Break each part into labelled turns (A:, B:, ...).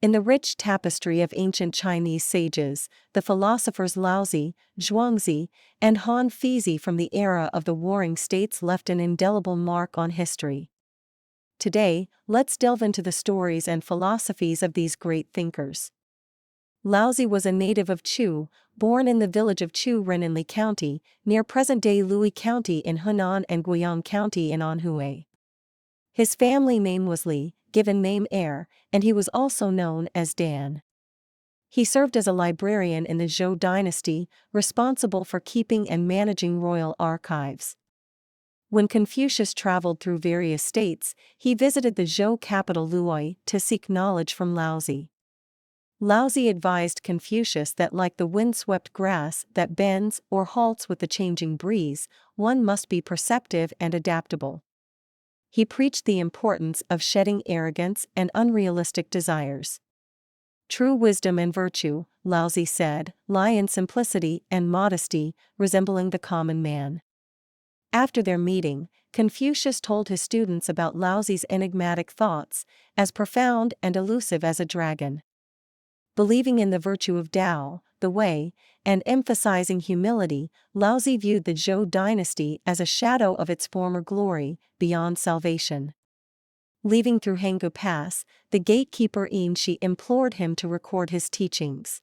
A: In the rich tapestry of ancient Chinese sages, the philosophers Laozi, Zhuangzi, and Han Fei from the era of the Warring States left an indelible mark on history. Today, let's delve into the stories and philosophies of these great thinkers. Laozi was a native of Chu, born in the village of Chu Ren in Li County, near present-day Lui County in Hunan and Guiyang County in Anhui. His family name was Li, given name heir, and he was also known as Dan. He served as a librarian in the Zhou dynasty, responsible for keeping and managing royal archives. When Confucius traveled through various states, he visited the Zhou capital Luoyi to seek knowledge from Laozi. Laozi advised Confucius that like the windswept grass that bends or halts with the changing breeze, one must be perceptive and adaptable. He preached the importance of shedding arrogance and unrealistic desires. True wisdom and virtue, Laozi said, lie in simplicity and modesty, resembling the common man. After their meeting, Confucius told his students about Laozi's enigmatic thoughts, as profound and elusive as a dragon. Believing in the virtue of Tao, the way, and emphasizing humility, Laozi viewed the Zhou dynasty as a shadow of its former glory, beyond salvation. Leaving through Hangu Pass, the gatekeeper Yin Shi implored him to record his teachings.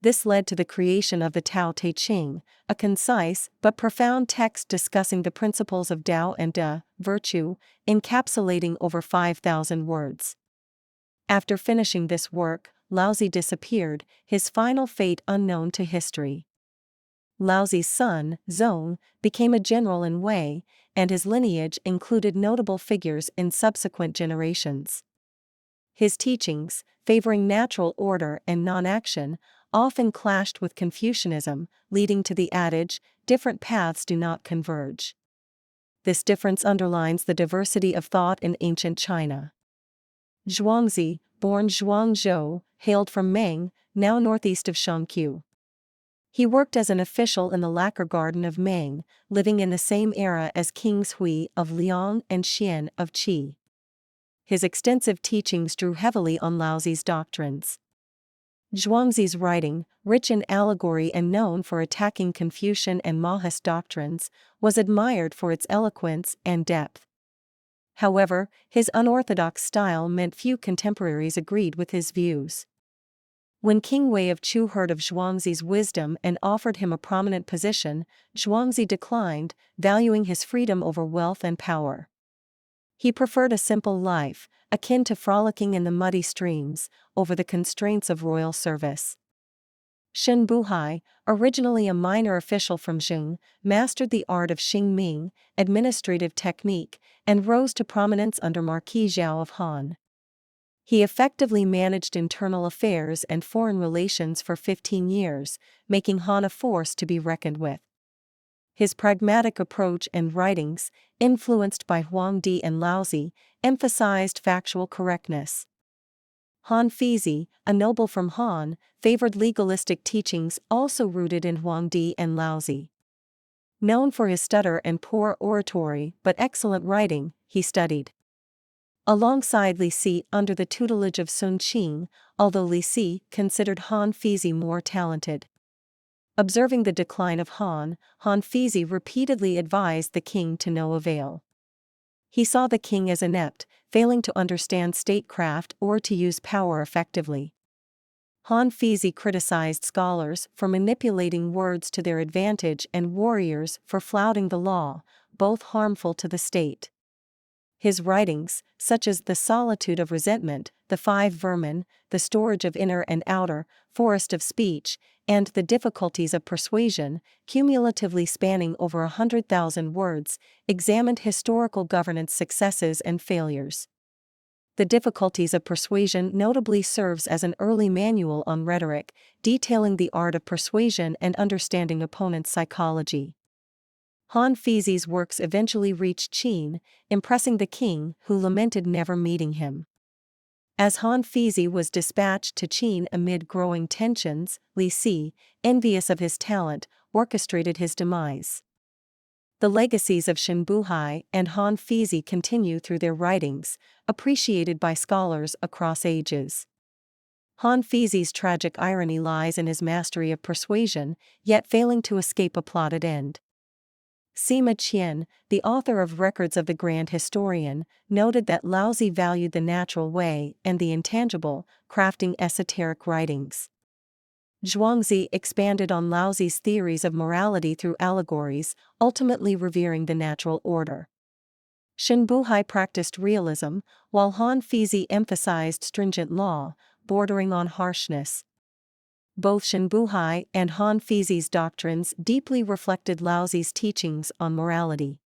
A: This led to the creation of the Tao Te Ching, a concise but profound text discussing the principles of Tao and De, virtue, encapsulating over 5,000 words. After finishing this work, Laozi disappeared, his final fate unknown to history. Laozi's son, Zong, became a general in Wei, and his lineage included notable figures in subsequent generations. His teachings, favoring natural order and non-action, often clashed with Confucianism, leading to the adage, "different paths do not converge." This difference underlines the diversity of thought in ancient China. Zhuangzi, born Zhuangzhou, hailed from Meng, now northeast of Shangqiu. He worked as an official in the lacquer garden of Meng, living in the same era as Kings Hui of Liang and Xian of Qi. His extensive teachings drew heavily on Laozi's doctrines. Zhuangzi's writing, rich in allegory and known for attacking Confucian and Mahist doctrines, was admired for its eloquence and depth. However, his unorthodox style meant few contemporaries agreed with his views. When King Wei of Chu heard of Zhuangzi's wisdom and offered him a prominent position, Zhuangzi declined, valuing his freedom over wealth and power. He preferred a simple life, akin to frolicking in the muddy streams, over the constraints of royal service. Shen Buhai, originally a minor official from Zheng, mastered the art of Xingming, administrative technique, and rose to prominence under Marquis Zhao of Han. He effectively managed internal affairs and foreign relations for 15 years, making Han a force to be reckoned with. His pragmatic approach and writings, influenced by Huangdi and Laozi, emphasized factual correctness. Han Fei, a noble from Han, favored legalistic teachings also rooted in Huangdi and Laozi. Known for his stutter and poor oratory but excellent writing, he studied alongside Li Si under the tutelage of Sun Qing, although Li Si considered Han Fei more talented. Observing the decline of Han Fei repeatedly advised the king to no avail. He saw the king as inept, failing to understand statecraft or to use power effectively. Han Fei criticized scholars for manipulating words to their advantage and warriors for flouting the law, both harmful to the state. His writings, such as The Solitude of Resentment, The Five Vermin, The Storage of Inner and Outer, Forest of Speech, and The Difficulties of Persuasion, cumulatively spanning over 100,000 words, examined historical governance successes and failures. The Difficulties of Persuasion notably serves as an early manual on rhetoric, detailing the art of persuasion and understanding opponents' psychology. Han Fei's works eventually reached Qin, impressing the king, who lamented never meeting him. As Han Fei was dispatched to Qin amid growing tensions, Li Si, envious of his talent, orchestrated his demise. The legacies of Shen Buhai and Han Fei continue through their writings, appreciated by scholars across ages. Han Fei's tragic irony lies in his mastery of persuasion, yet failing to escape a plotted end. Sima Qian, the author of Records of the Grand Historian, noted that Laozi valued the natural way and the intangible, crafting esoteric writings. Zhuangzi expanded on Laozi's theories of morality through allegories, ultimately revering the natural order. Shen Buhai practiced realism, while Han Fei emphasized stringent law, bordering on harshness. Both Shen Buhai and Han Fei's doctrines deeply reflected Laozi's teachings on morality.